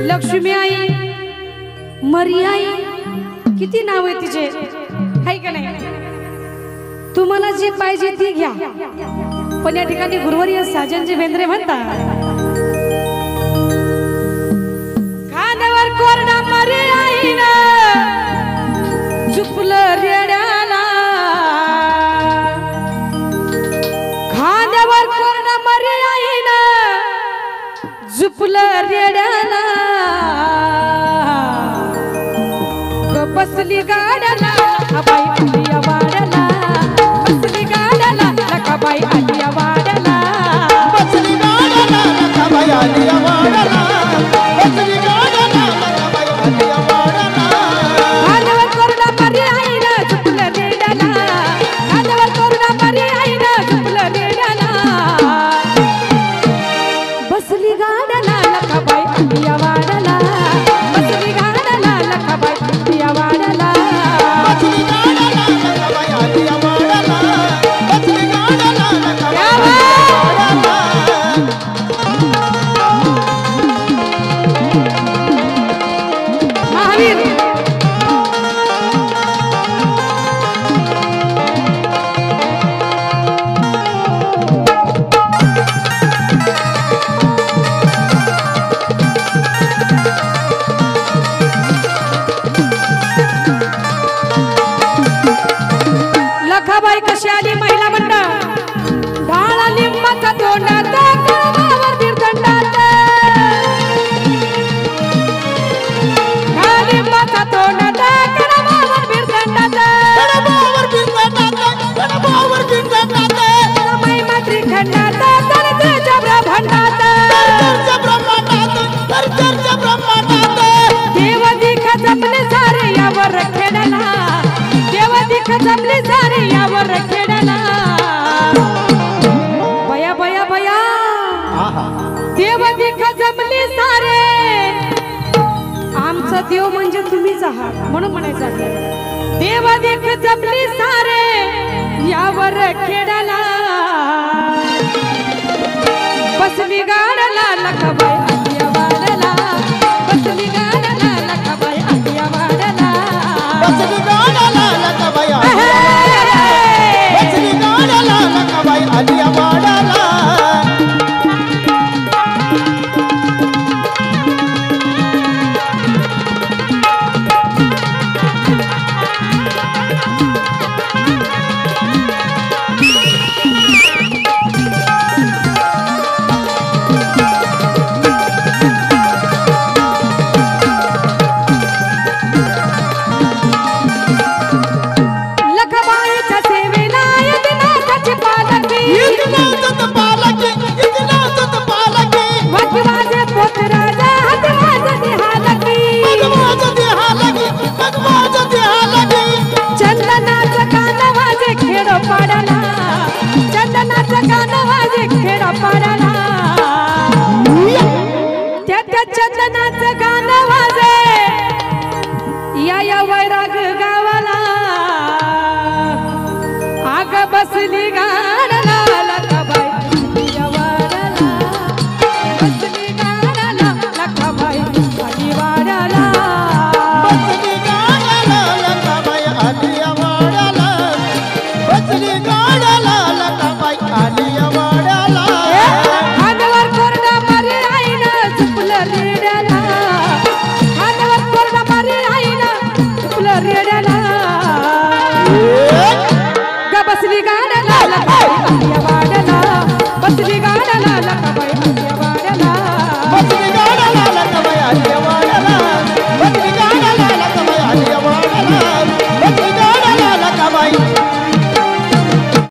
लक्ष्मी आई, मरी आई, किती नाव आहे तिचे, हाय का नाही? तुम्हाला जे पाहिजे ती घ्या, पण या ठिकाणी गुरुवारी साजनजी बेंद्रे म्हणतात, खांद्यावर कोरडा मरी आई ना झुपलं रेड्याला, खांद्यावर कोरडा मरी आई ना झुपलं रेड्याला, बसली गाड्याला लखाबाई आलिया वाड्याला, बसली गाड्याला लखाबाई आलिया वाड्याला, बसली गाड्याला लखाबाई आलिया वाड्याला, बसली गाड्याला लखाबाई आलिया वाड्याला, खांद्यावर कोरडा मरी आई ना झुपलं रेड्याला, खांद्यावर कोरडा मरी आई ना झुपलं रेड्याला, बसली गाड्याला लखाबाई आलिया वाड्याला, बसली गाड्याला लखाबाई आलिया वाड्याला, बसली गाड्याला लखाबाई आलिया वाड्याला, बसली गाड्याला लखाबाई आलिया वाड्याला। महावीर लखाबाई कशी आली महिला मंडळ, डाळ लिंबाचा तोंडात कळवावर बिरदंडात, डाळ लिंबाचा तोंडात कळवावर बिरदंडात, गणबावर बिंदात, गणबावर बिंदात, महिमा त्रिखंडात दर्जाच्या ब्रह्मांडात, दर्जाच्या ब्रह्मांडात, दर्जाच्या ब्रह्मांडात, देव दिख जमले सारे यावर खेळाला, देव दिख जमले सारे यावर खेळाला, बया बया बया देव दिख जमले सारे, आमचा देव म्हणजे तुम्हीच आहात म्हणून म्हणायचं आपल्याला, देव दिख जमले सारे यावर खेळाला, बसली गाड्याला लखाबाई आलिया वाड्याला, बसली गाड्याला लखाबाई आलिया वाड्याला, बसली गाड्याला लखाबाई आलिया वाड्याला, बसली गाड्याला लखाबाई आलिया वाड्याला, लखाबाईच्या सेवेला यज्ञनाथाची पालखी, यज्ञनाथाची पालखी, यज्ञनाथाची पालखी, वाजवाजे पोतराजा हाती वाजती हालकी, वाजवाजे हालकी, वाजवाजे हालकी, चंदनाचं गाणं वाजे खेड पाड्याला, चंदनाचं गाणं वाजे खेड पाड्याला,